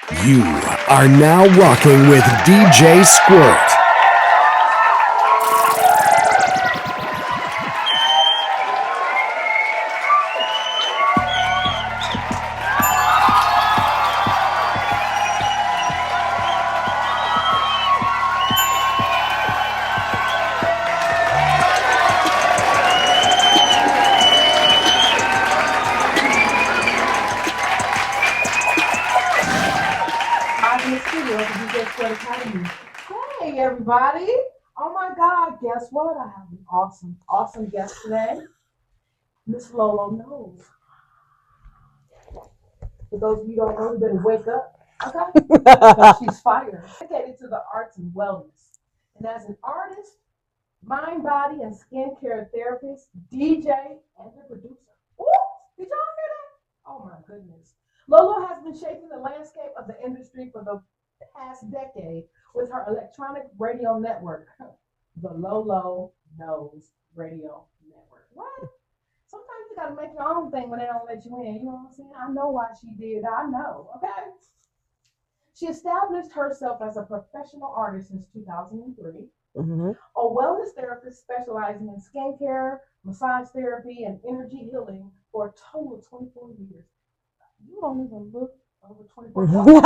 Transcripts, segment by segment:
You are now rocking with DJ Squirt. Hey everybody. Oh my God, guess what? I have an awesome guest today. Miss Lolo knows. For those of you who don't know, you better wake up. Okay? Because she's fire. Dedicated to the arts and wellness. And as an artist, mind, body, and skincare therapist, DJ, and a producer. Ooh, did y'all hear that? Oh my goodness. Lolo has been shaping the landscape of the industry for the past decade with her electronic radio network, the Lolo Knows Radio Network. What? Sometimes you gotta make your own thing when they don't let you in. You know what I'm saying? I know why she did. I know. Okay. She established herself as a professional artist since 2003. A wellness therapist specializing in skincare, massage therapy, and energy healing for a total of 24 years. You don't even look over 24 years.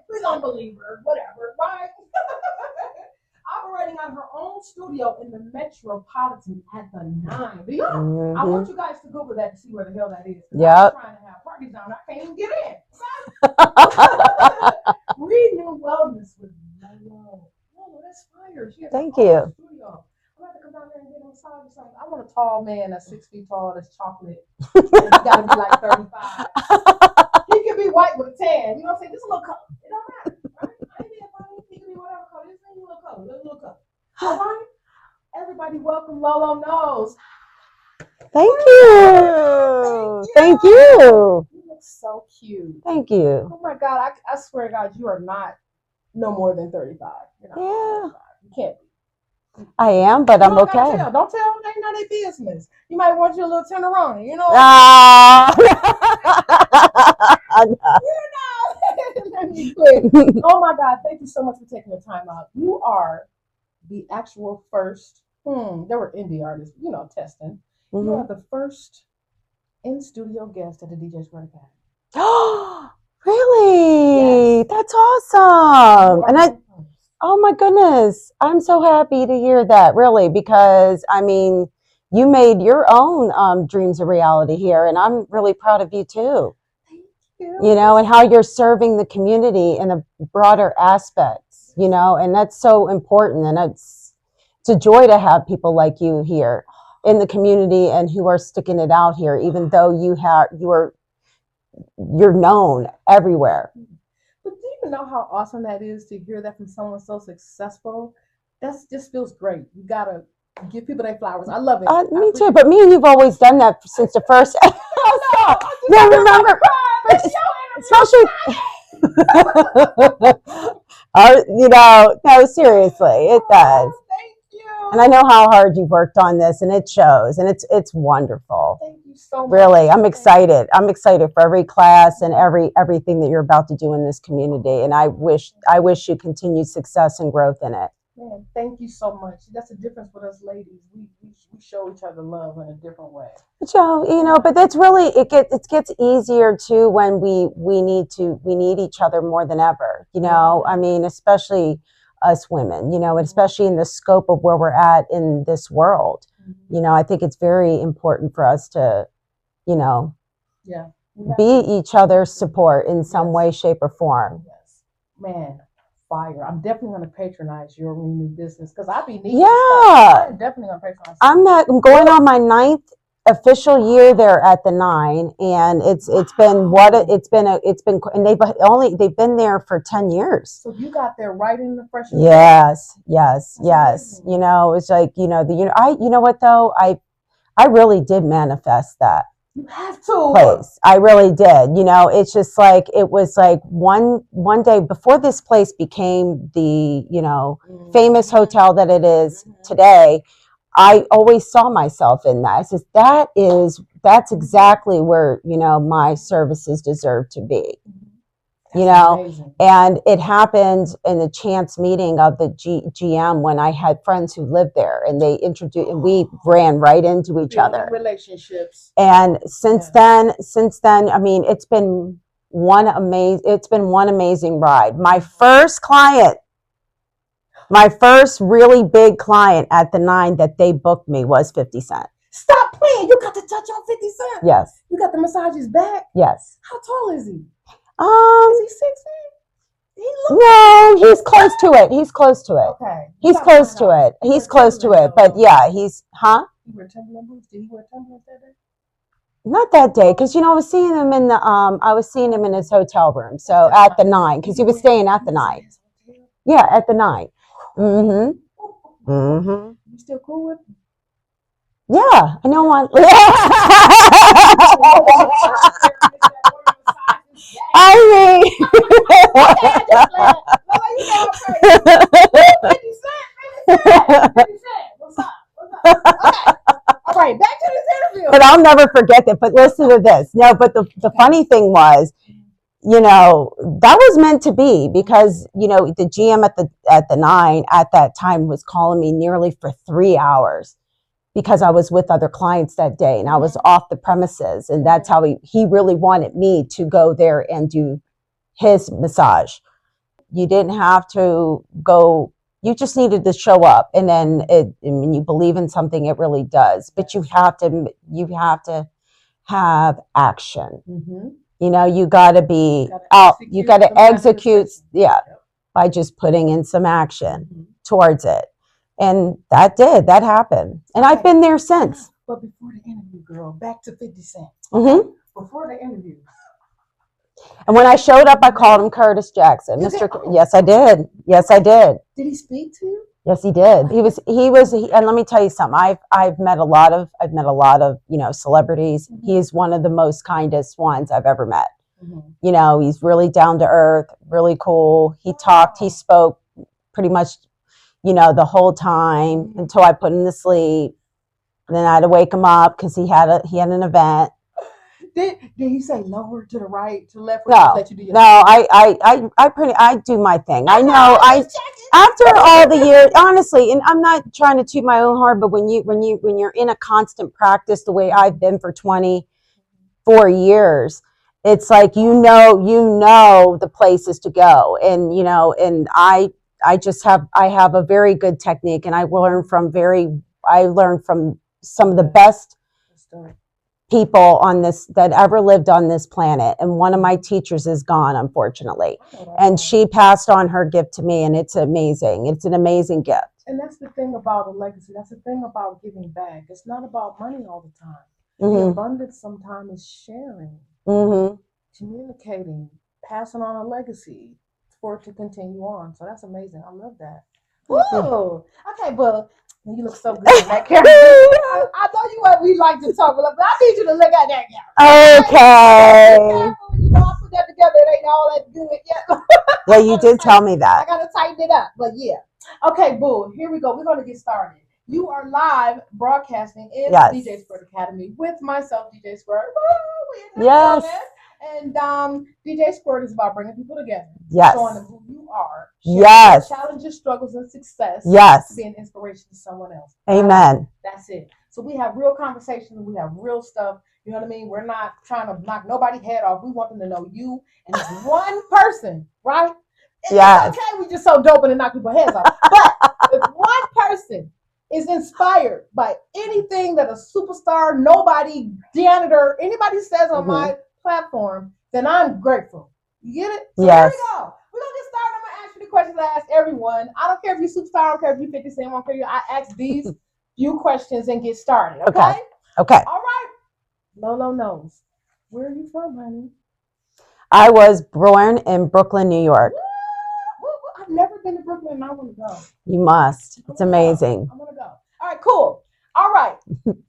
We don't believe her, whatever, right? Operating out of her own studio in the Metropolitan at the 9. Do you? I want you guys to Google that to see where the hell that is. Yeah. I'm trying to have parties down there. I can't even get in. Renew Wellness with Lolo. Lolo, that's fire. She has Thank her own you. studio. I'm going to come down there and get a massage or something. I want a tall man that's 6 feet tall, that's chocolate. And he got to be like 35. He can be white with a tan. You know what I'm saying? Just a little color. It don't matter. Right? I ain't being funny. He can be whatever color. Just a little color. A little color. All right? Everybody, welcome Lolo Knows. Thank you. Thank you. You look so cute. Thank you. Oh my God. I swear to God, you are not no more than 35. You're not 35. You can't be. I am, but I'm okay. Don't tell them. They know their business. You might want you a little tenderoni, you know? Let me quit. Oh my God, thank you so much for taking the time out. You are the actual first, there were indie artists, you know, testing. You are the first in-studio guest at the DJ SQUIRT Academy. Really? Yes. That's awesome. And oh my goodness, I'm so happy to hear that, really, because I mean, you made your own dreams a reality here, and I'm really proud of you too. You know, and how you're serving the community in a broader aspects, you know, and that's so important. And it's a joy to have people like you here in the community and who are sticking it out here, even though you're known everywhere. But do you know how awesome that is to hear that from someone so successful? That just feels great. You gotta give people their flowers. I love it. Me too. But me and you've always done that since the first. No, remember, especially. You know, no, seriously, it does. Thank you. And I know how hard you worked on this, and it shows, and it's wonderful. Thank you so much. Really, I'm excited. I'm excited for every class and everything that you're about to do in this community. And I wish you continued success and growth in it. Man, thank you so much. That's the difference with us ladies. We show each other love in a different way. So, you know, but that's really it gets easier too when we need each other more than ever. You know, I mean, especially us women, you know, especially in the scope of where we're at in this world. You know, I think it's very important for us to, you know, be each other's support in some way, shape, or form. Yes. Man, fire. I'm definitely going to patronize your new business because I be needing stuff. I'm definitely going to patronize. I'm going on my 9th official year there at the 9, and it's been and they've been there for 10 years. So you got there right in the freshman. Yes. You know, it's like, you know, you know what though, I really did manifest that. You have to. Place. I really did. You know, it's just like, it was like one day before this place became the, you know, famous hotel that it is today. I always saw myself in that. I said, that's exactly where, you know, my services deserve to be. you know, and it happened in the chance meeting of the GM when I had friends who lived there, and they introduced, and we ran right into each other. Relationships. And since then, I mean, it's been one amazing ride. My first really big client at the 9 that they booked me was 50 Cent. Stop playing. You got to touch on 50 Cent. Yes. You got the massages back. Yes. How tall is he? Is he 6 feet? No, he's close to it. He's close to it. Okay. He's close to it. He's close to it. But yeah, he's, huh? You wear Timberland boots? Did he wear Timberland that day? Not that day, because I was seeing him in his hotel room. So at the 9, because he was staying at the 9. Yeah, at the 9. Mm-hmm. Mm-hmm. You still cool with him? Yeah, I know one. I mean, What's up? Okay. All right, back to this interview. But I'll never forget that. But listen to this. No, but the funny thing was, that was meant to be, because the GM at the 9 at that time was calling me nearly for 3 hours, because I was with other clients that day and I was off the premises, and that's how he really wanted me to go there and do his massage. You didn't have to go. You just needed to show up, and then when you believe in something, it really does. But you have to have action. Mm-hmm. You got to be out. You got to execute, by just putting in some action towards it. And that happened. And I've been there since. But before the interview, girl, back to 50 Cent. Mm-hmm. Before the interview. And when I showed up, I called him Curtis Jackson. Yes, I did. Yes, I did. Did he speak to you? Yes, he did. And let me tell you something. I've met a lot of celebrities. Mm-hmm. He is one of the most kindest ones I've ever met. Mm-hmm. He's really down to earth, really cool. He spoke pretty much, the whole time until I put him to sleep. And then I had to wake him up because he had an event. Did he say lower to the right, to the left? No, I do my thing. I know. After all the years, honestly, and I'm not trying to toot my own horn, but when you're in a constant practice the way I've been for 24 years, it's like you know the places to go, and and I have a very good technique, and I learned from some of the best people that ever lived on this planet, and one of my teachers is gone, unfortunately, and she passed on her gift to me, and it's amazing. It's an amazing gift. And that's the thing about a legacy. That's the thing about giving back. It's not about money all the time. Mm-hmm. The abundance sometimes is sharing, communicating, passing on a legacy for it to continue on. So that's amazing. I love that. Woo! Okay, but you look so good in that camera. I know we like to talk, but I need you to look at that camera. Okay. I put that together. It ain't all that good yet. Well, you did tell me I that. gotta tighten it up, but yeah. Okay, boo. Here we go. We're gonna get started. You are live broadcasting in the DJ SQUIRT Academy with myself, DJ SQUIRT. Yes. And DJ SQUIRT is about bringing people together. Yes. Showing them who you are. Yes. Challenges, struggles, and success. Yes. To be an inspiration to someone else. Amen. That's it. So we have real conversations. We have real stuff. You know what I mean? We're not trying to knock nobody's head off. We want them to know you and it's one person, right? Yes. It's okay. We just so dope and knock people's heads off. But if one person is inspired by anything that a superstar, nobody, janitor, anybody says on my platform, then I'm grateful. You get it? So yes. Here we go. We're going to get started. I'm going to ask you the questions I ask everyone. I don't care if you're superstar. I don't care if you're 50 Cent. I don't care. I ask these few questions and get started. Okay? Okay. All right. Lolo knows. Where are you from, honey? I was born in Brooklyn, New York. I've never been to Brooklyn and I want to go. You must. It's amazing. I want to go. All right, cool. All right.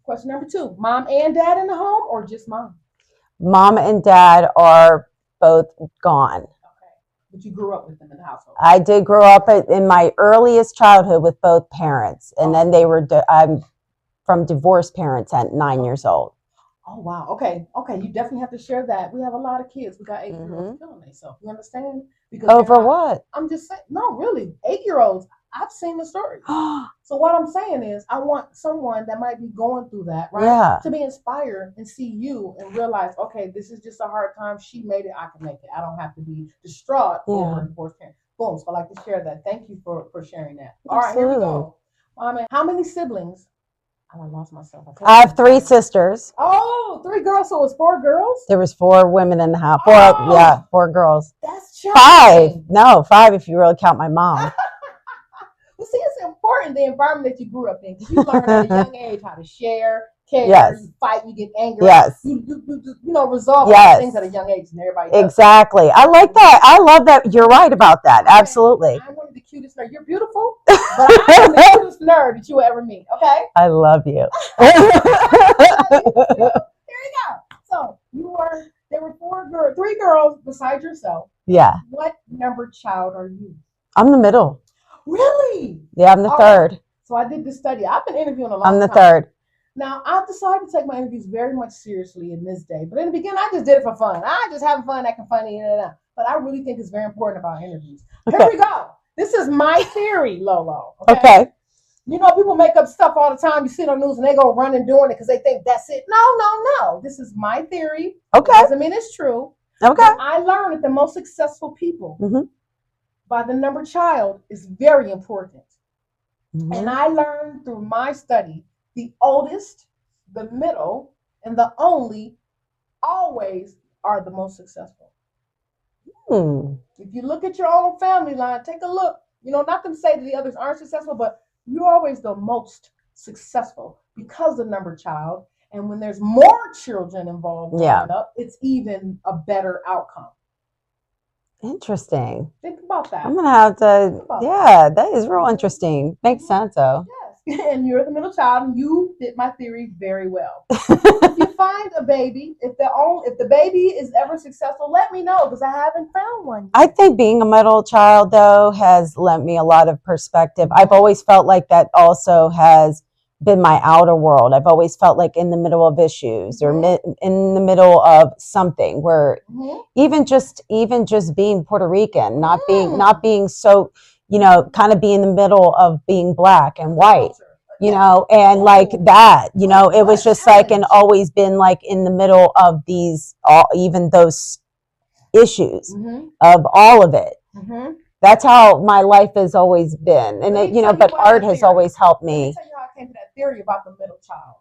Question number 2. Mom and dad in the home or just mom? Mom and dad are both gone. Okay. But you grew up with them in the household. I did grow up in my earliest childhood with both parents. And then I'm from divorced parents at 9 years old. Oh wow. Okay. Okay. You definitely have to share that. We have a lot of kids. We got 8-year-olds killing themselves. You understand? Because they're Over not. what? I'm just saying. No, really. 8-year-olds. I've seen the stories. So what I'm saying is, I want someone that might be going through that, right, Yeah. to be inspired and see you and realize, okay, this is just a hard time. She made it. I can make it. I don't have to be distraught over a divorce parent. Boom. So I like to share that. Thank you for sharing that. All right, here we Absolutely. go. How many siblings? Oh, I lost myself. I have 3 sisters. Oh, 3 girls. So it was 4 girls. There was 4 women in the house. Oh, Yeah, 4 girls. that's 5. challenging. No, 5 if you really count my mom. Well, see, it's important the environment that you grew up in, because you learn at a young age how to share, care, Yes. you fight, you get angry. Yes. You know, resolve Yes. things at a young age, and everybody does. Exactly. I like that. I love that. You're right about that. Absolutely. I'm one of the cutest nerds. You're beautiful, but I'm the cutest nerd that you will ever meet. Okay. I love you. Here you go. So there were 3 girls besides yourself. Yeah. What number child are you? I'm the middle. Really? Yeah, I'm the All 3rd. right. So I did this study. I've been interviewing a long I'm the time. 3rd. Now, I've decided to take my interviews very much seriously in this day. But in the beginning, I just did it for fun. I just having fun, acting funny. But I really think it's very important about interviews. Okay. Here we go. This is my theory, Lolo. Okay. You know, people make up stuff all the time. You see it on the news and they go running doing it because they think that's it. No. This is my theory. Okay. It doesn't mean it's true. Okay. But I learned that the most successful people by the number child is very important. And I learned through my study, the oldest, the middle, and the only always are the most successful. If you look at your own family line, take a look. You know, not to say that the others aren't successful, but you're always the most successful because the number child. And when there's more children involved growing up, it's even a better outcome. Interesting. Think about that. I'm going to have to, that is real interesting. Makes sense, though. Yes. And you're the middle child, and you fit my theory very well. If you find a baby, if the baby is ever successful, let me know, because I haven't found one yet. I think being a middle child, though, has lent me a lot of perspective. I've always felt like that also has been my outer world. I've always felt like in the middle of issues or in the middle of something where even just being Puerto Rican, not being so, you know, kind of being in the middle of being black and white, you know, and like that, you know, it was just like, and always been like in the middle of these, even those issues of all of it. That's how my life has always been. And it, you know, but art has always helped me. Came to that theory about the middle child.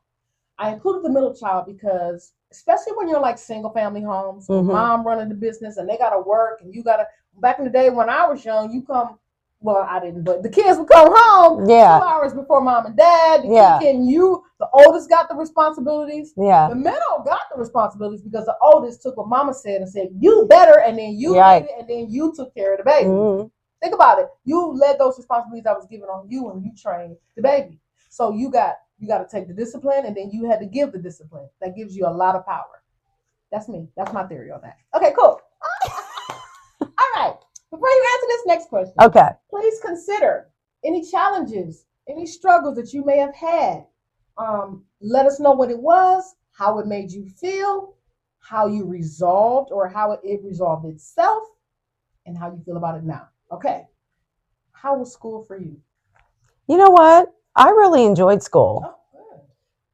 I included the middle child because, especially when you're like single family homes, mom running the business and they gotta work, and you gotta. Back in the day when I was young, I didn't, but the kids would come home 2 hours before mom and dad. The oldest got the responsibilities. The middle got the responsibilities because the oldest took what mama said and said, "You better," and then you did it, and then you took care of the baby. Think about it. You led those responsibilities that was given on you, and you trained the baby. So you got to take the discipline, and then you had to give the discipline. That gives you a lot of power. That's me. That's my theory on that. Okay, cool. All right. Before you answer this next question, please consider any challenges, any struggles that you may have had. Let us know what it was, how it made you feel, how you resolved or how it resolved itself, and how you feel about it now. Okay. How was school for you? You know what? I really enjoyed school. Oh, good.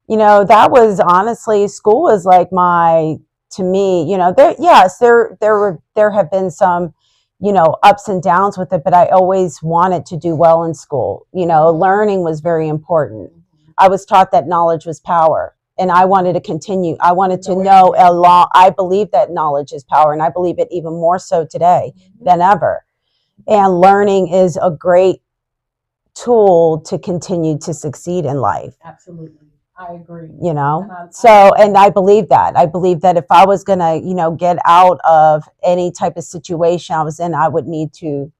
You know, that was honestly, school was like to me, you know, there have been some, you know, ups and downs with it, but I always wanted to do well in school. You know, learning was very important. I was taught that knowledge was power, and I wanted to continue. I wanted to know a lot. I believe that knowledge is power, and I believe it even more so today than ever. And learning is a great tool to continue to succeed in life. Absolutely. I agree. You know, and I believe that. I believe that if I was going to, you know, get out of any type of situation I was in, I would need to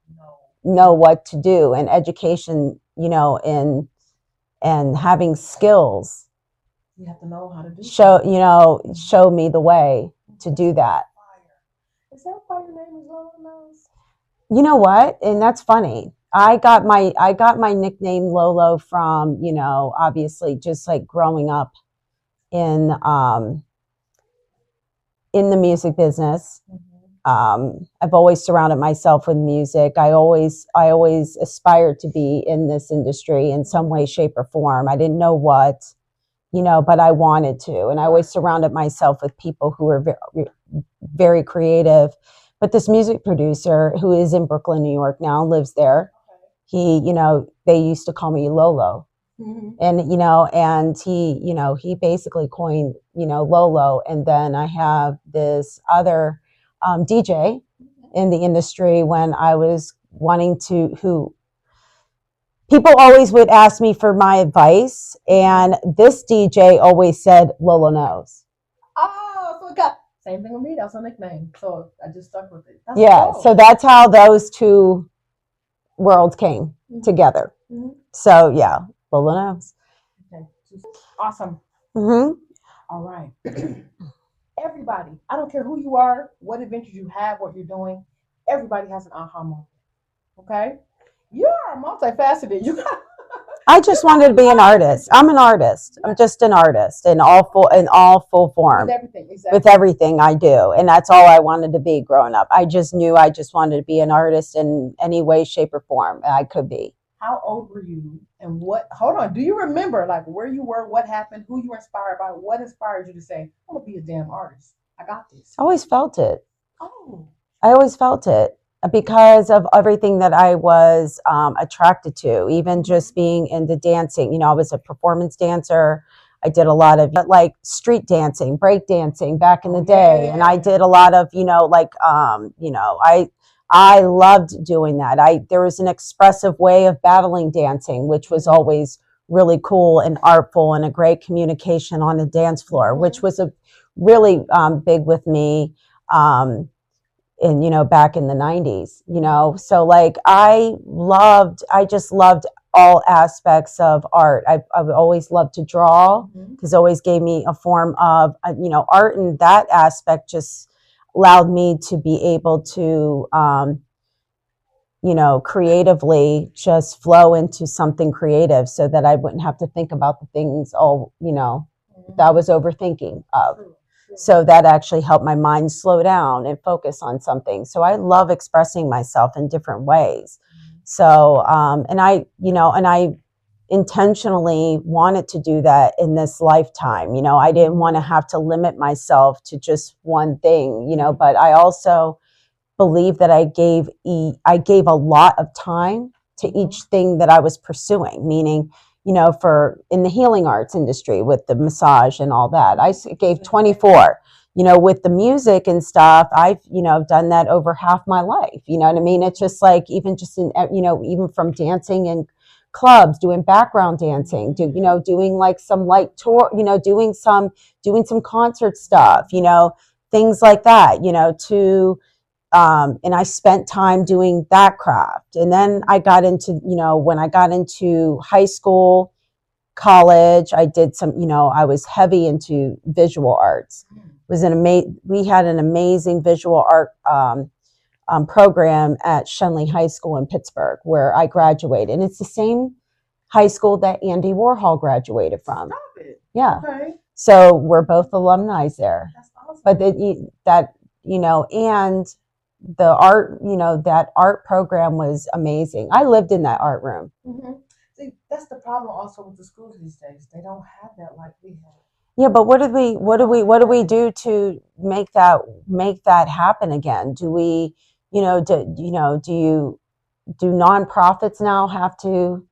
know what to do. And education, you know, and having skills. You have to know how to do show me the way to do that. Is that why your name is Lolo Knows? You know what? And that's funny. I got my nickname Lolo from, you know, obviously just like growing up in in the music business. I've always surrounded myself with music. I always aspired to be in this industry in some way, shape, or form. I didn't know what, but I wanted to. And I always surrounded myself with people who were very, very creative. But this music producer who is in Brooklyn, New York now, lives there. He, they used to call me Lolo. And, and he basically coined, Lolo. And then I have this other DJ in the industry when I was wanting to, who people always would ask me for my advice. And this DJ always said, Lolo knows. Oh, so it got, same thing with me. That's a nickname. So I just stuck with it. That's yeah. cool. So that's how those two worlds came together. So yeah, Lolo knows. Okay. Awesome. Mm-hmm. All right. Everybody, I don't care who you are, what adventures you have, what you're doing, everybody has an aha moment. Okay? You are multifaceted. You got I just wanted to be an artist. I'm an artist. I'm just an artist in all full form. with everything, exactly. With everything I do. And that's all I wanted to be growing up. I just knew I just wanted to be an artist in any way, shape, or form I could be. How old were you and hold on, do you remember like where you were, what happened, who you were inspired by, what inspired you to say, I'm gonna be a damn artist. I got this. I always felt it. Oh. I always felt it because of everything that I was attracted to, even just being into dancing. I was a performance dancer. I did a lot of like street dancing, break dancing back in the day. Yeah. And I did a lot of, I loved doing that. There was an expressive way of battling dancing, which was always really cool and artful and a great communication on the dance floor, which was a really big with me back in the 90s, so like I just loved all aspects of art. I've always loved to draw because it always gave me a form of, art, and that aspect just allowed me to be able to, creatively just flow into something creative so that I wouldn't have to think about the things, that I was overthinking of. So that actually helped my mind slow down and focus on something. So I love expressing myself in different ways. So, and I intentionally wanted to do that in this lifetime. I didn't want to have to limit myself to just one thing, but I also believe that I gave a lot of time to each thing that I was pursuing, meaning, for in the healing arts industry with the massage and all that, I gave 24, with the music and stuff. I've, done that over half my life. You know what I mean? It's just like, even just in, even from dancing in clubs, doing background dancing, doing like some light tour, doing some concert stuff, things like that, and I spent time doing that craft. And then I got into, when I got into high school, college, I did some, I was heavy into visual arts. We had an amazing visual art program at Shenley High School in Pittsburgh, where I graduated. And it's the same high school that Andy Warhol graduated from. Stop it. Yeah. Okay. So we're both alumni there. That's awesome. But and the art, that art program was amazing. I lived in that art room. See, that's the problem also with the schools these days. They don't have that like we have. Yeah, but what do we do to make that happen again? Do we, do nonprofits now have to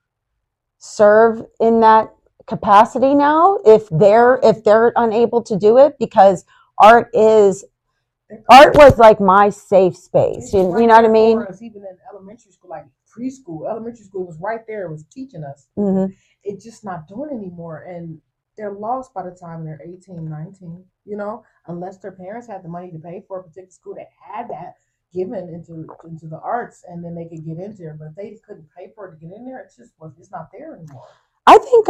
serve in that capacity now if they're unable to do it? Because art was like my safe space. You know what I mean? Even in elementary school, like preschool, elementary school was right there. It was teaching us. It's just not doing anymore. And they're lost by the time they're 18, 19, unless their parents had the money to pay for a particular school that had that given into the arts, and then they could get into it. But if they couldn't pay for it to get in there, it's not there anymore. I think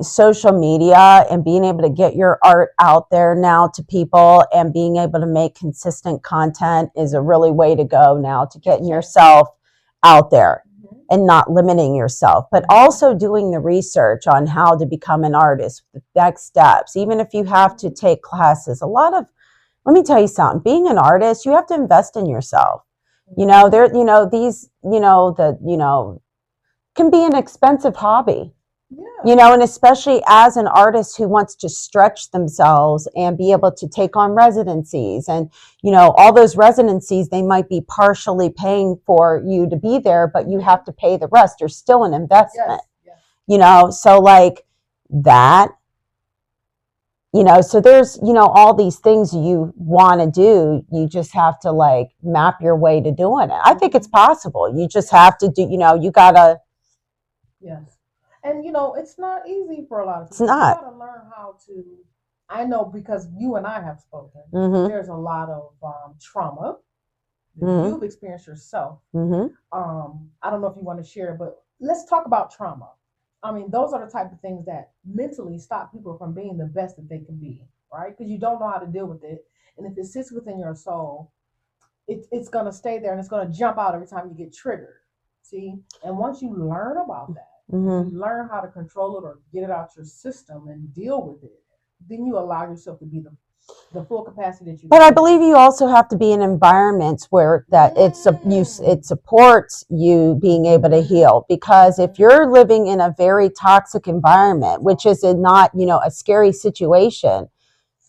social media and being able to get your art out there now to people and being able to make consistent content is a really way to go now to getting yourself out there and not limiting yourself, but also doing the research on how to become an artist, the next steps, even if you have to take classes. A lot let me tell you something. Being an artist, you have to invest in yourself. You know, these, can be an expensive hobby. Yeah. And especially as an artist who wants to stretch themselves and be able to take on residencies and, all those residencies, they might be partially paying for you to be there, but you have to pay the rest. There's still an investment, Yes. so like that, so there's, all these things you want to do. You just have to like map your way to doing it. I think it's possible. You just have to do, you gotta. Yes. And it's not easy for a lot of It's people. not. You gotta learn how to. I know because you and I have spoken. Mm-hmm. There's a lot of trauma that Mm-hmm. you've experienced yourself. Mm-hmm. I don't know if you want to share, but let's talk about trauma. I mean, those are the type of things that mentally stop people from being the best that they can be, right? Because you don't know how to deal with it, and if it sits within your soul, it's gonna stay there and it's gonna jump out every time you get triggered. See, and once you learn about that. Mm-hmm. You learn how to control it or get it out your system and deal with it, then you allow yourself to be the full capacity that you But I need. believe you also have to be in environments where that it supports you being able to heal. Because if you're living in a very toxic environment, which is not a scary situation,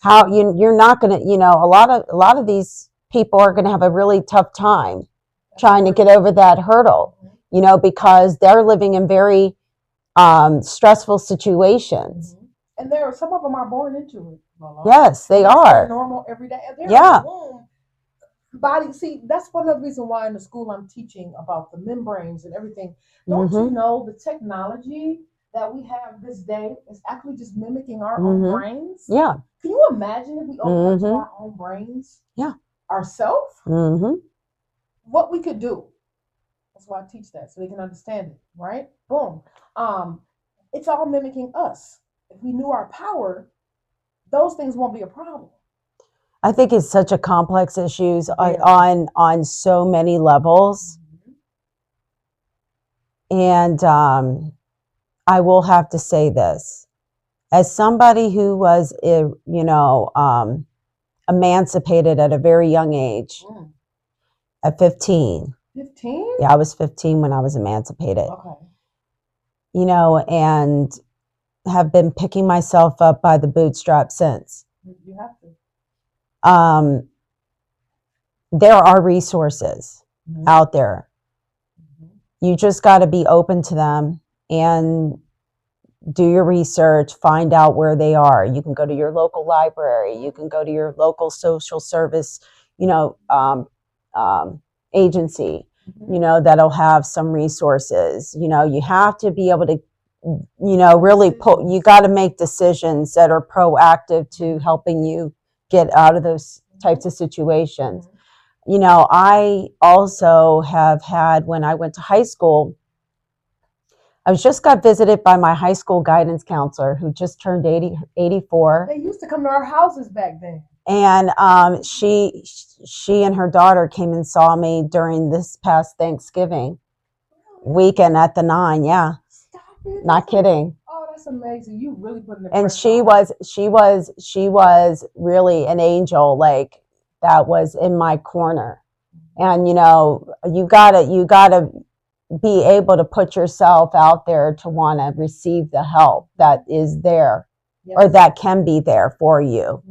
how you're not going to a lot of these people are going to have a really tough time trying to get over that hurdle. Because they're living in very stressful situations. And some of them are born into it. Lola. Yes, they are. Normal every day. They're Yeah. in the womb. Body. See, that's one of the reasons why in the school I'm teaching about the membranes and everything. Don't you know the technology that we have this day is actually just mimicking our own brains? Yeah. Can you imagine if we opened up to our own brains? Yeah. Ourselves? What we could do. That's why I teach that, so they can understand it, right? Boom. It's all mimicking us. If we knew our power, those things won't be a problem. I think it's such a complex issue on so many levels. And I will have to say this. As somebody who was, emancipated at a very young age, at 15. 15? Yeah, I was 15 when I was emancipated. Okay. And have been picking myself up by the bootstraps since. You have to. There are resources out there. You just got to be open to them and do your research, find out where they are. You can go to your local library. You can go to your local social service, agency, that'll have some resources. You have to be able to, really you got to make decisions that are proactive to helping you get out of those types of situations. I also have had, when I went to high school, I just got visited by my high school guidance counselor who just turned 84. They used to come to our houses back then. And she and her daughter came and saw me during this past Thanksgiving weekend at the 9. Yeah. Stop it. Not kidding. Oh, that's amazing. You really put in the And she was really an angel, like that was in my corner. And you gotta be able to put yourself out there to want to receive the help that is there, or that can be there for you.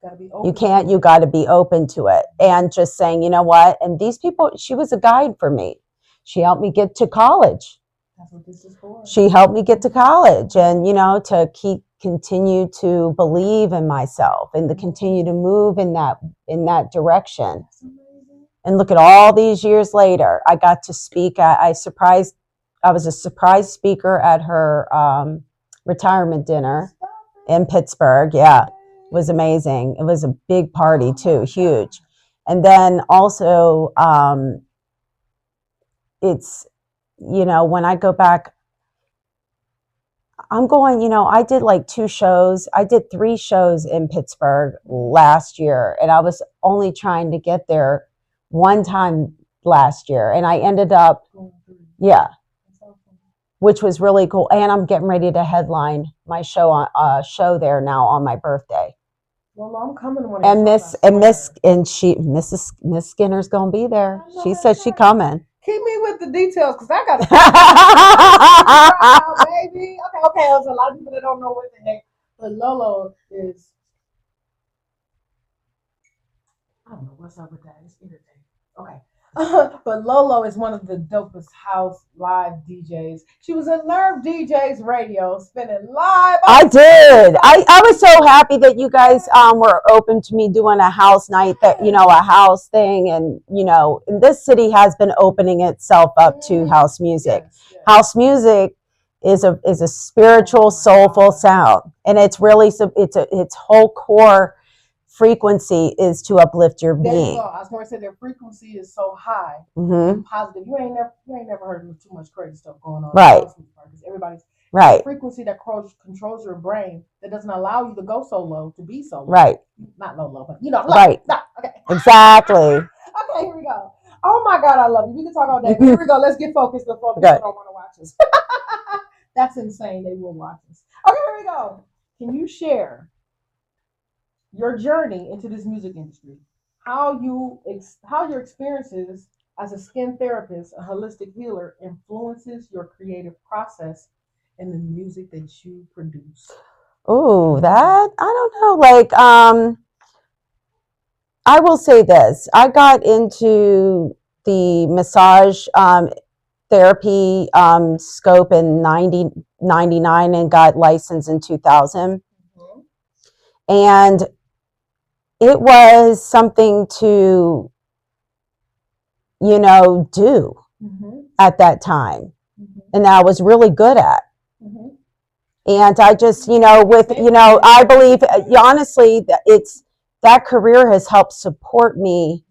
Gotta be open. You got to be open to it, and just saying, you know what? And these people, she was a guide for me. She helped me get to college. That's what this is for. She helped me get to college, and to continue to believe in myself and to continue to move in that direction. That's amazing. And look at all these years later, I got to speak. I was a surprise speaker at her retirement dinner in Pittsburgh. Yeah. It was amazing. It was a big party too, huge. And then also, it's, when I go back, I'm going, I did like 2 shows. I did 3 shows in Pittsburgh last year, and I was only trying to get there one time last year. And I ended up, which was really cool. And I'm getting ready to headline my show there now on my birthday. Well, I'm coming to one of And your shows, Miss Skinner's gonna be there. I know She that's said she right. coming. Keep me with the details, because I got to baby. Okay. There's a lot of people that don't know what the heck, but Lolo is. I don't know what's up with that. It's irritating. Okay. But Lolo is one of the dopest house live DJs. She was in Nerve DJs Radio, spinning live. I did. I was so happy that you guys were open to me doing a house night, that a house thing, and and this city has been opening itself up to house music. Yes. House music is a spiritual, soulful sound, and it's really its whole core frequency is to uplift your There you being. go. I was going to say their frequency is so high Mm-hmm. and positive. You ain't never heard of too much crazy stuff going on. Right. Because everybody's Right. frequency that controls your brain, that doesn't allow you to go so low, to be so low. Right. Not low, but low. Right. No, okay. Exactly. Okay, here we go. Oh my God, I love you. We can talk all day. Here we go. Let's get focused before people don't want to watch us. That's insane. They will watch us. Okay, here we go. Can you share your journey into this music industry? How your experiences as a skin therapist, a holistic healer, influences your creative process and the music that you produce? Oh, that I don't know. Like, I will say this: I got into the massage therapy scope in 1999 and got licensed in 2000, and it was something to do at that time, and I was really good at. And I just, I believe, honestly, that career has helped support me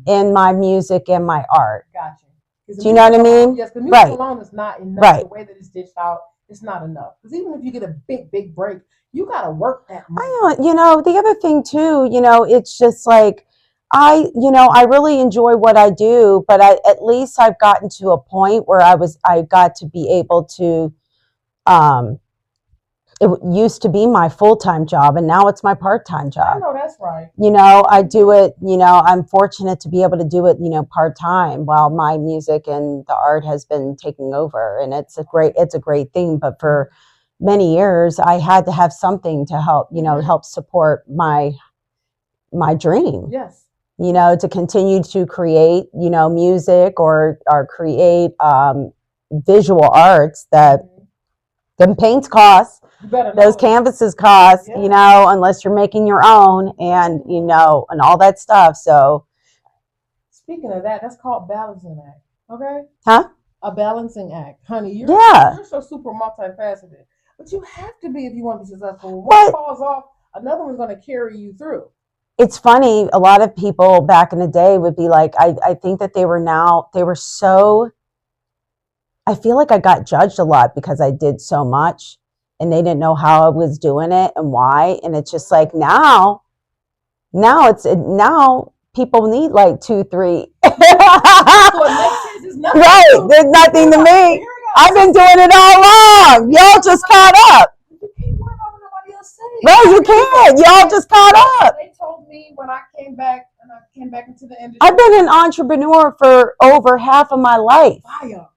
in my music and my art. Gotcha. Do you know what I mean? Yes, the music alone is not enough. Right. The way that it's dished out, it's not enough. Because even if you get a big break, you got to work that money. The other thing too, it's just like, I really enjoy what I do, but at least I've gotten to a point where I got to be able to, it used to be my full-time job, and now it's my part-time job. I know that's right. I do it, I'm fortunate to be able to do it, part-time, while my music and the art has been taking over, and it's a great thing. But for many years, I had to have something to help, help support my dream. Yes. To continue to create, music or create visual arts that them paints cost. Those canvases cost, unless you're making your own, and and all that stuff. So, speaking of that, that's called balancing act. Okay? Huh? A balancing act, honey. You're so super multifaceted, but you have to be if you want to be successful. One falls off, another one's going to carry you through. It's funny. A lot of people back in the day would be like, I think that they were so. I feel like I got judged a lot because I did so much, and they didn't know how I was doing it and why. And it's just like now people need like 2, 3. So it makes sense. It's nothing. Right. There's nothing to me. I've been doing it all along. Y'all just caught up. You can't worry about what nobody else says. No, you can't. Y'all just caught up. They told me when I came back into the industry. I've been an entrepreneur for over half of my life. Fire.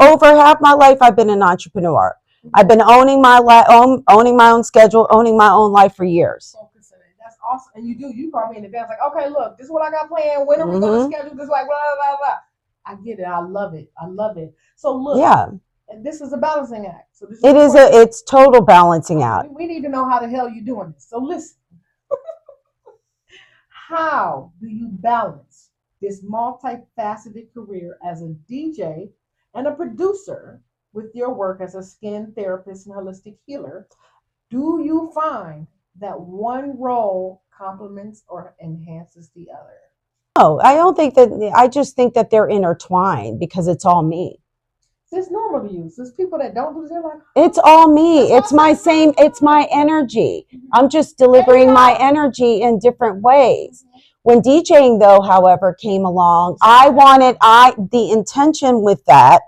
Over half my life, I've been an entrepreneur. I've been owning my own schedule, owning my own life for years. That's awesome. And you call me in advance, like, okay, look, this is what I got planned. When are we going to schedule this? Like, blah, blah, blah. I get it. I love it. So look, and this is a balancing act. So it's total balancing out. We need to know how the hell you're doing this. So listen, how do you balance this multifaceted career as a DJ and a producer with your work as a skin therapist and holistic healer? Do you find that one role complements or enhances the other? No, I don't think that. I just think that they're intertwined because it's all me. It's normal to you. There's people that don't do this. Like, it's all me. It's my energy. I'm just delivering my energy in different ways. When DJing, though, however, came along, the intention with that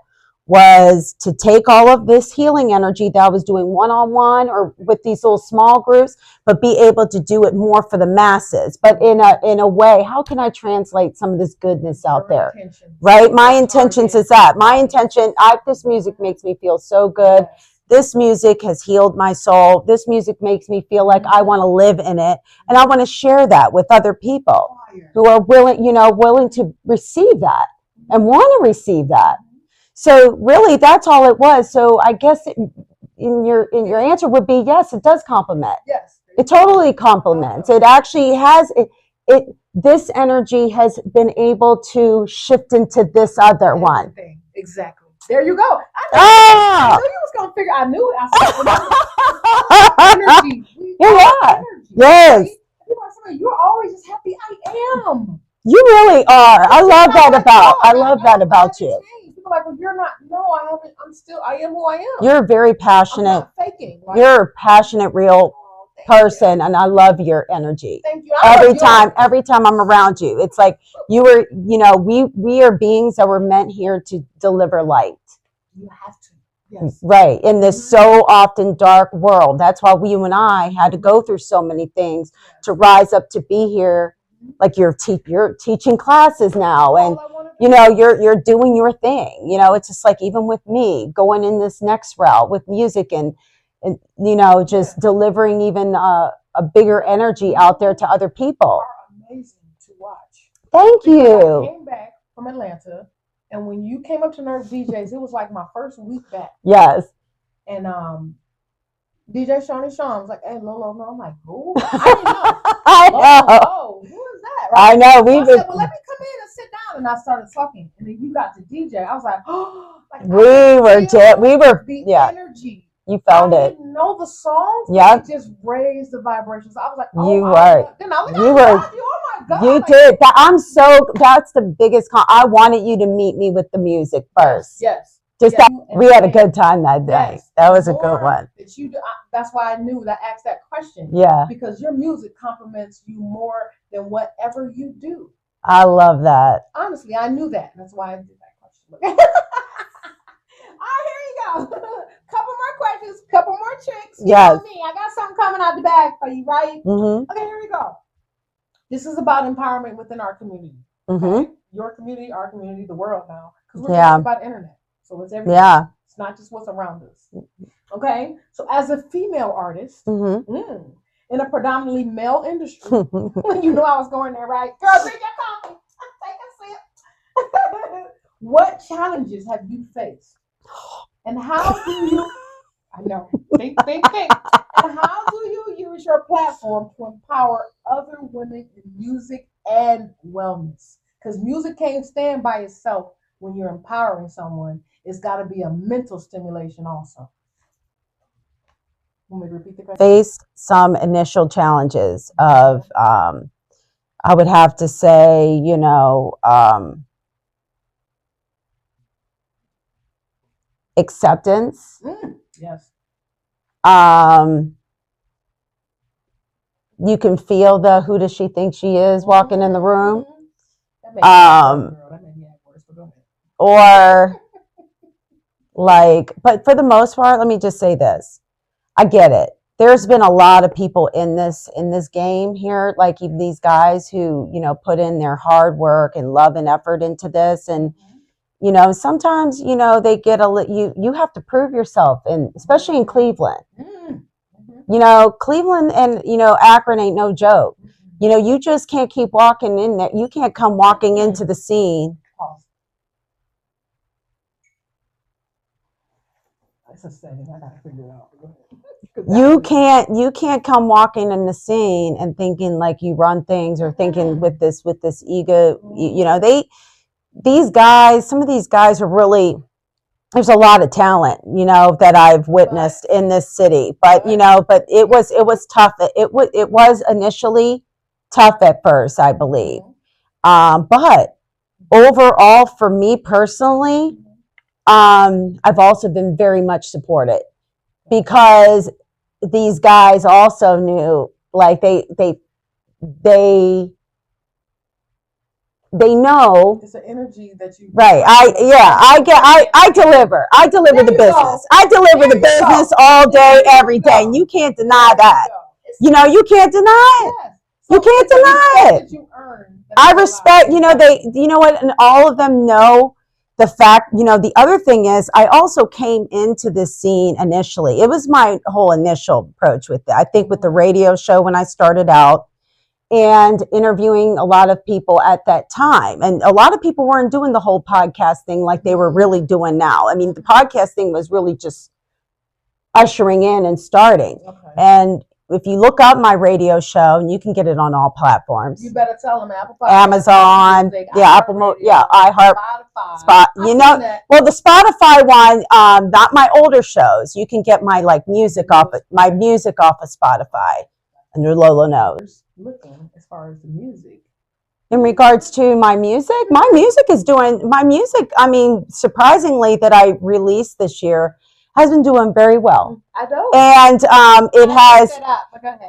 was to take all of this healing energy that I was doing one-on-one or with these little small groups, but be able to do it more for the masses. But in a way, how can I translate some of this goodness out there? Right? My intentions is that. My intention, this music makes me feel so good. This music has healed my soul. This music makes me feel like I want to live in it. And I want to share that with other people who are willing to receive that and want to receive that. So really, that's all it was. So I guess in your answer would be yes, it does complement. Yes, it totally complements. It actually has this energy has been able to shift into this other one. Exactly. There you go. I knew you was gonna figure. I knew it. I said, energy. Yes. Right? You're always just happy. I am. You really are. I love that about you. People are like, well, you're not. No, I haven't. I am who I am. You're very passionate. I'm not faking. Right? You're a passionate, real person, and I love your energy. Thank you. Every time I'm around you, it's like we are beings that were meant here to deliver light. You have to. Yes. Right. In this so often dark world. That's why you and I had to go through so many things to rise up to be here. Like you're teaching classes now, and you're doing your thing. It's just like even with me going in this next route with music and just delivering even a bigger energy out there to other people. You are amazing to watch. Thank you. I came back from Atlanta, and when you came up to Nerve DJs, it was like my first week back. Yes. And DJ Shawnee Sean was like, "Hey, Lolo," no, I'm like, "Who?" I didn't know. I know. Oh, who is that? Right? I know. I said, well, let me come in and sit down, and I started talking, and then you got to DJ. I was like, "Oh, we were yeah." Energy. You felt it. I didn't know the songs. Yeah. It just raised the vibrations. I was like, "Oh, you were. Then I was like, you were. Oh my God! You did. That's the biggest. I wanted you to meet me with the music first. Yes. Just that we had a good time that day. Yes. That was a good one. That's why I knew that I asked that question. Yeah. Because your music compliments you more than whatever you do. I love that. Honestly, I knew that. That's why I did that question. All right, here you go. Couple more questions, couple more tricks. Yes. You know me. I got something coming out the bag for you, right? Mm-hmm. Okay, here we go. This is about empowerment within our community. Mm-hmm. Okay? Your community, our community, the world now. Because we're talking about internet. So it's everything. Yeah. It's not just what's around us. Okay? So as a female artist, in a predominantly male industry, you know I was going there, right? Girl, drink your coffee. Take a sip. What challenges have you faced? And how do you, I know, think. And how do you use your platform to empower other women in music and wellness? Because music can't stand by itself when you're empowering someone. It's got to be a mental stimulation also. Want me to repeat the question? Faced some initial challenges of, I would have to say, acceptance. Yes. You can feel the who does she think she is walking in the room. Or like, but for the most part, let me just say this. I get it. There's been a lot of people in this game here, like even these guys who, put in their hard work and love and effort into this. And, sometimes, they get you have to prove yourself, and especially in Cleveland. Cleveland and, Akron ain't no joke. You just can't keep walking in there. You can't come walking into the scene. That's a setting. I gotta figure it out. You can't come walking in the scene and thinking like you run things or thinking with this ego. Some of these guys are really, there's a lot of talent, that I've witnessed in this city, but it was tough. It was initially tough at first, I believe. But overall for me personally, I've also been very much supported because these guys also knew, like they they know. It's an energy that you. Right. I deliver the business. I deliver the business all day, every day. And you can't deny that. You know, you can't deny it. Yes. You can't deny it. That you earn. I respect, you know what, and all of them know the fact, the other thing is I also came into this scene initially. It was my whole initial approach with it. I think with the radio show when I started out and interviewing a lot of people at that time. And a lot of people weren't doing the whole podcast thing like they were really doing now. I mean, the podcast thing was really just ushering in and starting. Okay. And if you look up my radio show, and you can get it on all platforms. You better tell them Apple Podcast, Amazon, iHeart, Spotify. Well, the Spotify one, not my older shows. You can get my music off of Spotify, and Lola knows. Looking as far as the music. In regards to my music, I mean, surprisingly that I released this year has been doing very well. I know. And it has. Go ahead.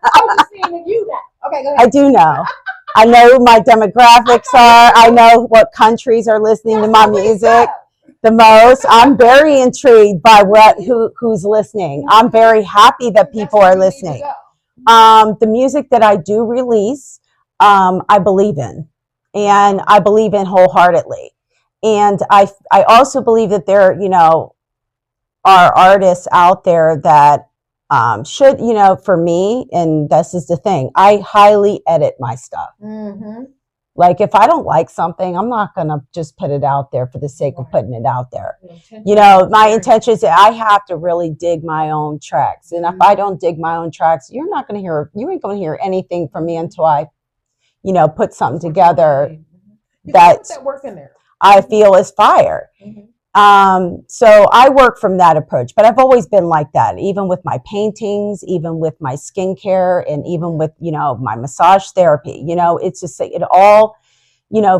I was just seeing you that. Okay, go ahead. I do know. I know my demographics are. I know what countries are listening to my music the most. I'm very intrigued by who's listening. I'm very happy that people are listening. The music that I do release, I believe in, and I believe in wholeheartedly. And I also believe that there, are artists out there that should, for me, and this is the thing, I highly edit my stuff. Mm-hmm. Like if I don't like something, I'm not going to just put it out there for the sake of putting it out there. My intention is I have to really dig my own tracks. And if I don't dig my own tracks, you ain't going to hear anything from me until I, put something together that work in there. I feel is fire. Mm-hmm. So I work from that approach, but I've always been like that, even with my paintings, even with my skincare, and even with, my massage therapy. It's just it all,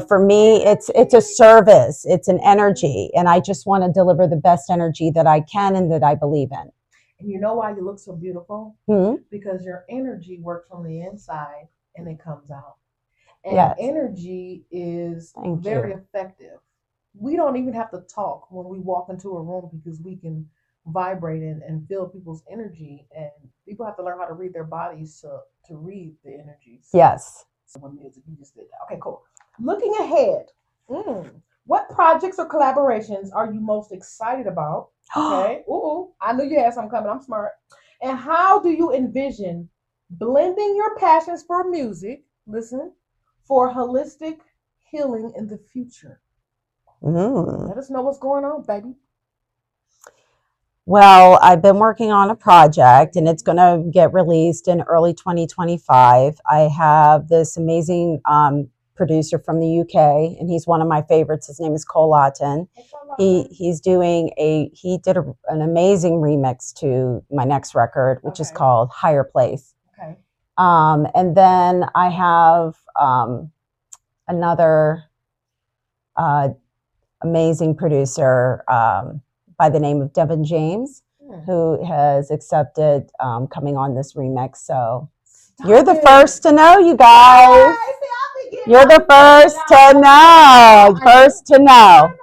for me, it's a service, it's an energy, and I just want to deliver the best energy that I can and that I believe in. And you know why you look so beautiful? Mm-hmm. Because your energy works from the inside and it comes out. And yes. Energy is very effective. We don't even have to talk when we walk into a room because we can vibrate and feel people's energy. And people have to learn how to read their bodies to read the energies. Yes. Music, you just did that. Okay, cool. Looking ahead, what projects or collaborations are you most excited about? Okay. Ooh, I knew you had something coming. I'm smart. And how do you envision blending your passions for music, for holistic healing in the future? Let us know what's going on, baby. Well, I've been working on a project and it's going to get released in early 2025. I have this amazing producer from the UK, and he's one of my favorites. His name is Cole Lawton. He did an amazing remix to my next record, which is called Higher Place. Okay. And then I have another amazing producer by the name of Devin James, who has accepted coming on this remix. So you're the first to know, you guys. You're the first to know. First to know.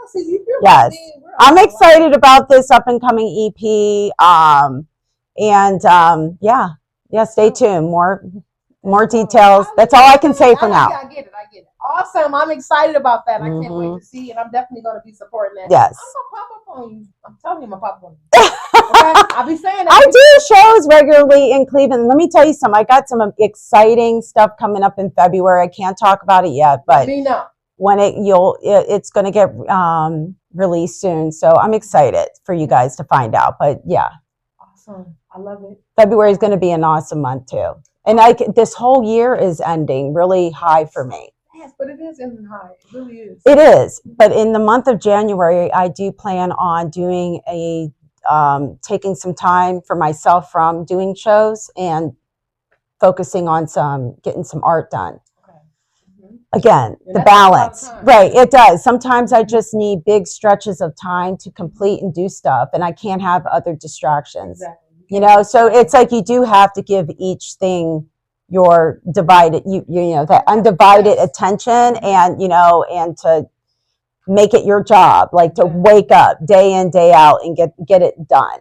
Yes. I'm excited about this up and coming EP. Yeah, stay tuned. More details. That's all I can say for now. I get it. Awesome. I'm excited about that. I can't wait to see, and I'm definitely going to be supporting that. Yes. I'm going to pop up on you. I'm telling you, I'm going to pop up on you. Okay? I'll be saying that. I do shows regularly in Cleveland. Let me tell you something. I got some exciting stuff coming up in February. I can't talk about it yet, but when it's going to get released soon. So I'm excited for you guys to find out. But yeah. Awesome. I love it. February is going to be an awesome month too. And this whole year is ending really high for me. Yes, but it is ending high. It really is. It is. But in the month of January, I do plan on doing taking some time for myself from doing shows and focusing on getting some art done. Okay. Mm-hmm. Again, the balance. Right, it does. Sometimes I just need big stretches of time to complete and do stuff, and I can't have other distractions. Exactly. So it's like you do have to give each thing, your divided, you know, that undivided attention, and, you know, and to make it your job, like to wake up day in, day out and get it done.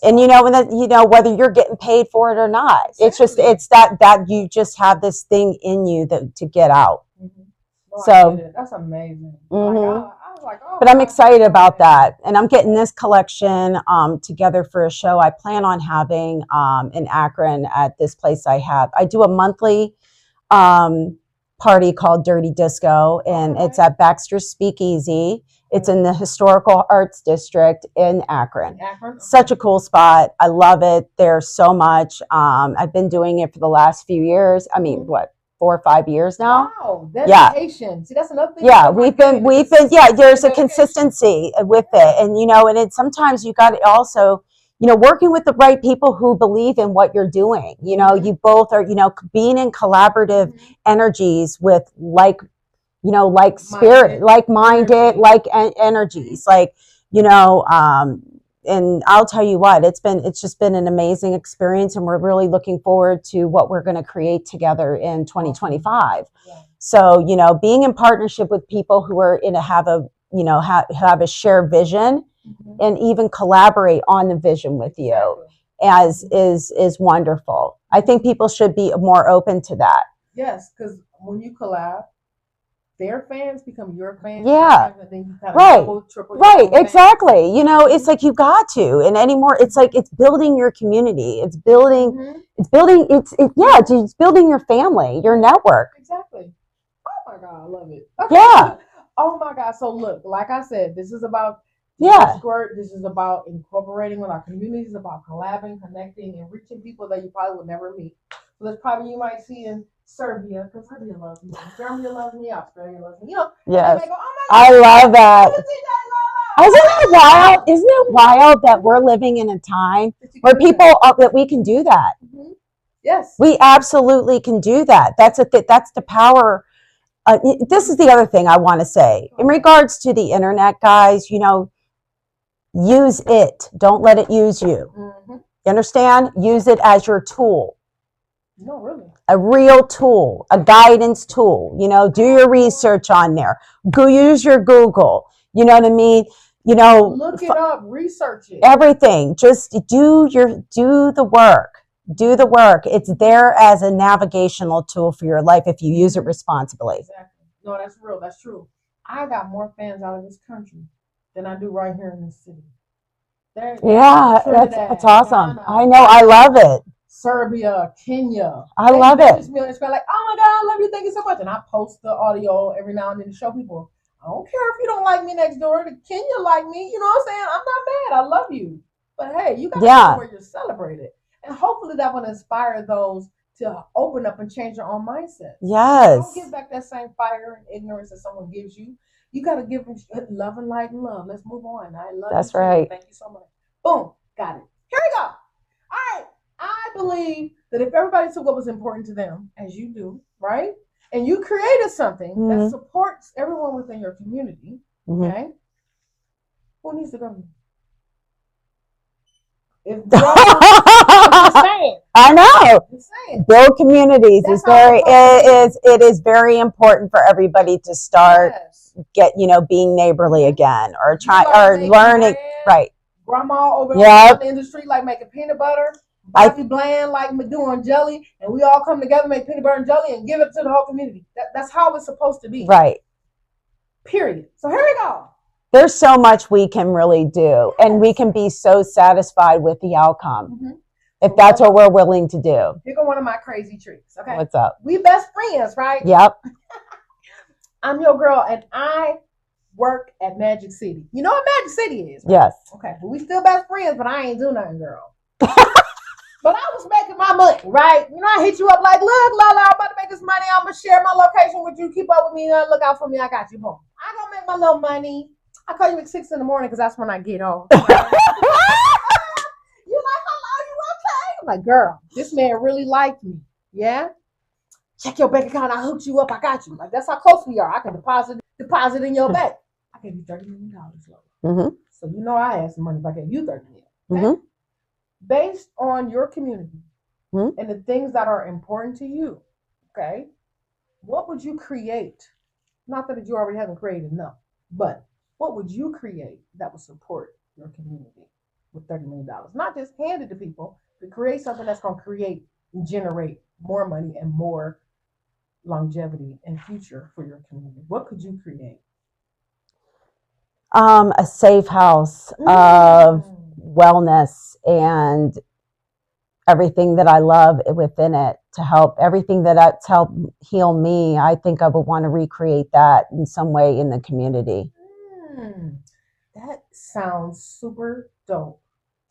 And, you know, and then, you know, whether you're getting paid for it or not, it's just, it's that you just have this thing in you that to get out. Well, So that's amazing. Mhm. I was like, oh, but I'm excited about that, and I'm getting this collection together for a show I plan on having in Akron at this place I do a monthly party called Dirty Disco, and it's at Baxter's Speakeasy. It's in the Historical Arts District in Akron. Such a cool spot. I love it. There's so much. I've been doing it for the last few years. I mean, what, 4 or 5 years now? Wow, dedication. See, that's another thing. Yeah, we've been, yeah, there's a consistency with it. And, you know, and it's sometimes you got to also, you know, working with the right people who believe in what you're doing. You know, you both are, you know, being in collaborative energies with like, you know, like spirit, like-minded, like energies, like, you know, and I'll tell you what, it's just been an amazing experience, and we're really looking forward to what we're going to create together in 2025. So, you know, being in partnership with people who are have a, you know, have a shared vision, and even collaborate on the vision with you, is wonderful. I think people should be more open to that. Yes, because when you collab, their fans become your fans. Yeah. And then you kind of Right. double, triple Right. Exactly. You know, it's like you got to, and anymore, it's like it's building your community. It's building, it's building, it's building your family, your network. Exactly. Oh my God, I love it. Okay. Yeah. Oh my God. So look, like I said, this is about Squirt. This is about incorporating with our communities, about collabing, connecting, and reaching people that you probably would never meet. So there's probably you might see in Serbia, because Serbia loves me, Germany loves me, Australia loves me. You know, yes, go, oh my God, I love that. Isn't it wild? Isn't it wild that we're living in a time where people that we can do that? Yes, we absolutely can do that. That's the power. This is the other thing I want to say in regards to the internet, guys. You know, use it. Don't let it use you. You understand? Use it as your tool. No, really. A real tool, a guidance tool. You know, do your research on there. Go use your Google. You know what I mean? You know, look it up, research it. Everything. Just do the work. Do the work. It's there as a navigational tool for your life if you use it responsibly. Exactly. No, that's real. That's true. I got more fans out of this country than I do right here in this city. Yeah, that's awesome. Ghana, I know. I love it. Serbia, Kenya. I love it. Just me on Instagram like, oh my God, I love you. Thank you so much. And I post the audio every now and then to show people, I don't care if you don't like me next door. The Kenya like me. You know what I'm saying? I'm not mad. I love you. But hey, you got to know where you're celebrated. And hopefully that will inspire those to open up and change their own mindset. Yes. Don't give back that same fire and ignorance that someone gives you. You got to give them love and light and love. Let's move on. I love you. That's right. Thank you so much. Boom. Got it. Here we go. All right. I believe that if everybody took what was important to them, as you do, right? And you created something that supports everyone within your community, okay? Who needs the government? I'm just saying. I know. Build communities is it is very important for everybody to start being neighborly again, or learning right. Grandma over in the industry like making peanut butter. Bobby Bland like doing jelly, and we all come together, make peanut butter and jelly, and give it to the whole community. That's how it's supposed to be. Right. Period. So here we go. There's so much we can really do, and we can be so satisfied with the outcome if that's what we're willing to do. Here go one of my crazy tricks. Okay. What's up? We best friends, right? Yep. I'm your girl, and I work at Magic City. You know what Magic City is? Right? Yes. Okay. But we still best friends, but I ain't do nothing, girl. But I was making my money, right? You know, I hit you up like, look, Lala, I'm about to make this money. I'm going to share my location with you. Keep up with me. Look out for me. I got you. Boom. I going to make my little money. I call you at 6 in the morning because that's when I get off. You're like, hello, you okay? I'm like, girl, this man really liked me. Yeah? Check your bank account. I hooked you up. I got you. Like, that's how close we are. I can deposit in your bank. I gave you $30 million. So you know I had some money if I gave you $30 million. Okay? Based on your community, and the things that are important to you, okay, what would you create? Not that you already haven't created enough, but what would you create that would support your community with $30 million? Not just hand it to people, but create something that's going to create and generate more money and more longevity and future for your community. What could you create? A safe house of wellness and everything that I love within it to help everything that's helped heal me. I think I would want to recreate that in some way in the community. That sounds super dope.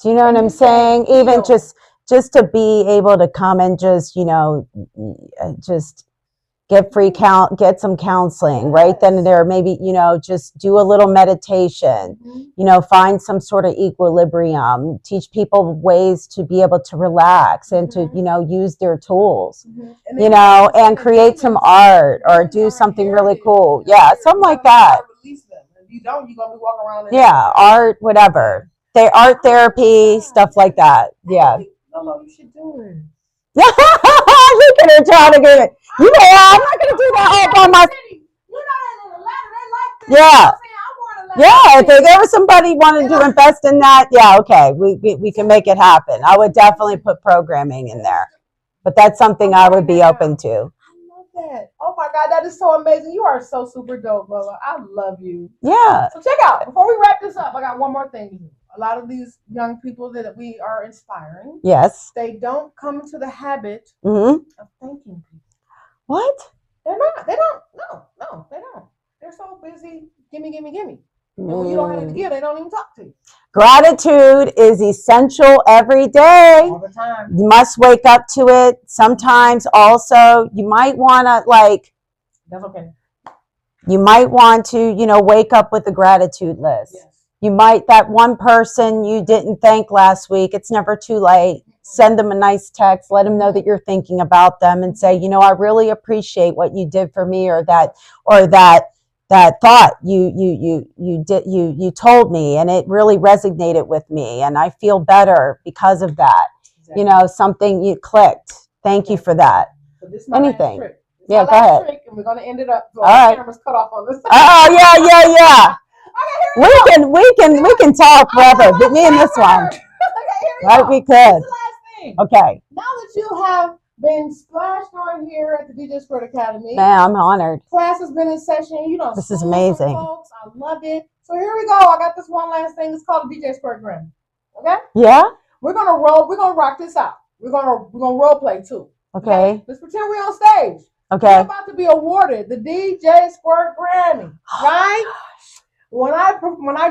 Do you know what I'm saying? Even just to be able to come and just, just get some counseling right then and there, maybe, just do a little meditation, find some sort of equilibrium, teach people ways to be able to relax and to, use their tools, and create some art or do something really cool. Yeah, something like that. If you don't, you're going to be walking around. Yeah, art, whatever. Art therapy, stuff like that. Yeah. No, you should do it. Look at her trying to get it. I'm not going to do that all by myself. Yeah. Yeah, if there was somebody wanting to invest in that, yeah, okay, we can make it happen. I would definitely put programming in there. But that's something I would be open to. I love that. Oh my God, that is so amazing. You are so super dope, Lola. I love you. Yeah. So check out, before we wrap this up, I got one more thing to do. A lot of these young people that we are inspiring, yes, they don't come into the habit of thanking people. What? They're not. They don't. No, they don't. They're so busy. Gimme. And when you don't have to give, they don't even talk to you. Gratitude is essential every day. All the time. You must wake up to it. Sometimes also you might want to That's okay. You might want to, wake up with a gratitude list. Yes. You might, that one person you didn't thank last week, it's never too late. Send them a nice text, let them know that you're thinking about them and say, I really appreciate what you did for me or that thought you told me and it really resonated with me and I feel better because of that. Exactly. Something you clicked. Thank you for that. So this is my anything. Last trick. Yeah, go ahead. Trick, and we're going to end it up. So all right. Camera's cut off on this. Oh, yeah. We can talk forever, but me and this one. Right, we could. This is the last thing. Okay. Now that you have been splashed on here at the DJ Squirt Academy. Man, I'm honored. Class has been in session. This is amazing. Folks, I love it. So here we go. I got this one last thing. It's called the DJ Squirt Grammy. Okay? Yeah? We're gonna rock this out. We're gonna role play too. Okay. Let's pretend we're on stage. Okay. We're about to be awarded the DJ Squirt Grammy. Right? When I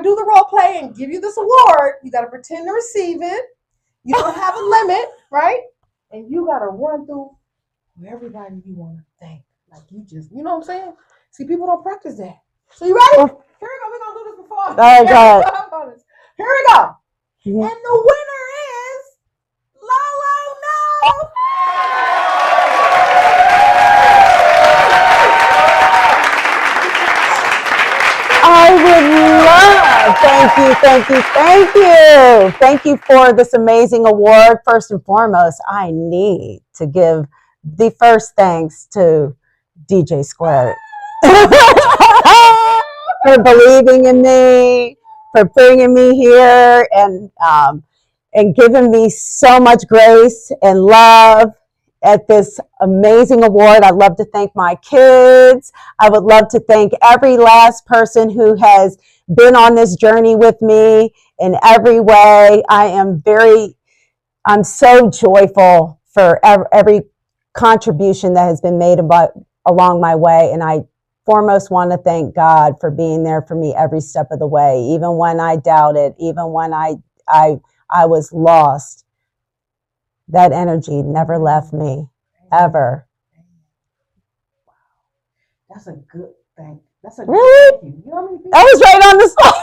do the role play and give you this award, you gotta pretend to receive it. You don't have a limit, right? And you gotta run through everybody you want to thank. Like you know what I'm saying? See, people don't practice that. So you ready? Here we go. We're gonna do this before. All right, go ahead. Here we go. And the winner is Lolo No. I would love, thank you for this amazing award. First and foremost, I need to give the first thanks to DJ Squirt for believing in me, for bringing me here and giving me so much grace and love at this amazing award. I'd love to thank my kids. I would love to thank every last person who has been on this journey with me in every way. I'm so joyful for every contribution that has been made along my way. And I foremost want to thank God for being there for me every step of the way, even when I doubted, even when I was lost. That energy never left me, ever. Wow. That's a good thing. That's a really? Good thing. You know how many people? I was right on the spot.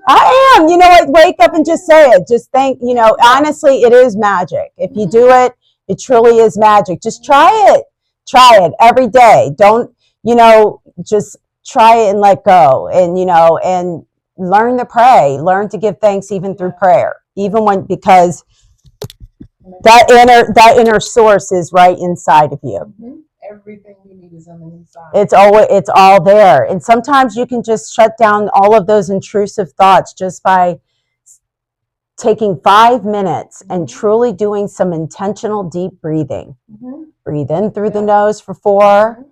I am. You know what? Wake up and just say it. Just think, honestly, it is magic. If you do it, it truly is magic. Just try it. Try it every day. Don't, just try it and let go. And, learn to pray, learn to give thanks even through prayer, because that inner source is right inside of you. Everything you need is on the inside. It's all there. And sometimes you can just shut down all of those intrusive thoughts just by taking 5 minutes and truly doing some intentional deep breathing. Breathe in through the nose for 4,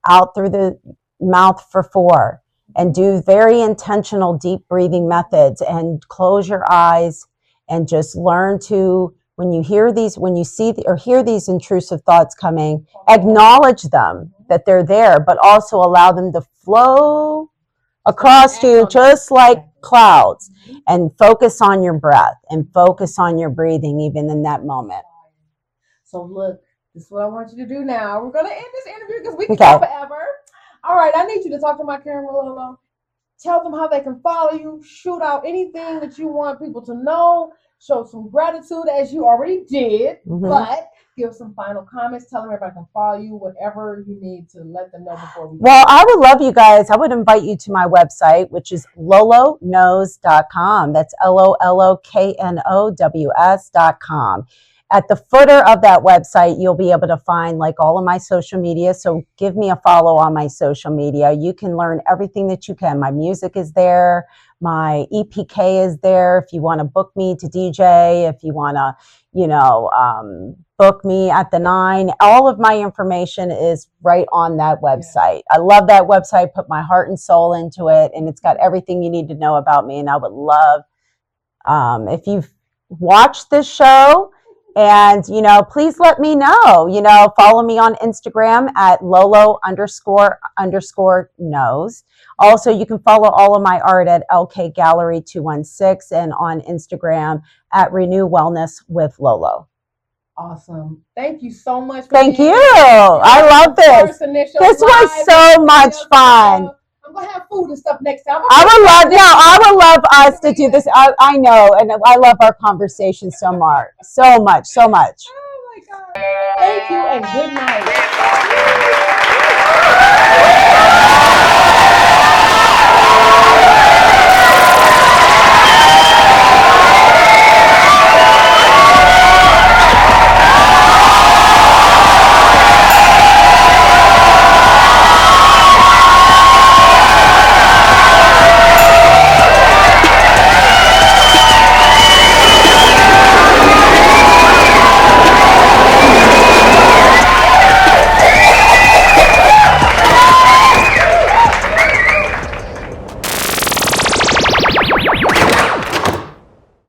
out through the mouth for 4, and do very intentional deep breathing methods, and close your eyes and just learn to, when you see or hear these intrusive thoughts coming, acknowledge them, that they're there, but also allow them to flow across you just like clouds, and focus on your breath and focus on your breathing even in that moment. So look, this is what I want you to do now. We're going to end this interview because we can go forever. All right, I need you to talk to my camera, Lolo. Tell them how they can follow you, shoot out anything that you want people to know, show some gratitude as you already did, but give some final comments. Tell them everybody can follow you, whatever you need to let them know before we go. Well, I would love you guys. I would invite you to my website, which is loloknows.com. That's LOLOKNOWS.com. At the footer of that website, you'll be able to find like all of my social media. So give me a follow on my social media. You can learn everything that you can. My music is there. My EPK is there. If you want to book me to DJ, if you want to, book me at the 9, all of my information is right on that website. I love that website, put my heart and soul into it, and it's got everything you need to know about me. And I would love, if you've watched this show, and, please let me know, follow me on Instagram at Lolo__knows. Also, you can follow all of my art at LK Gallery 216 and on Instagram at Renew Wellness with Lolo. Awesome. Thank you so much. Thank you. I love this. This was so much fun. I'm going to have food and stuff next time. I would love us to do this. I know, and I love our conversation so much. Oh my God. Thank you and good night.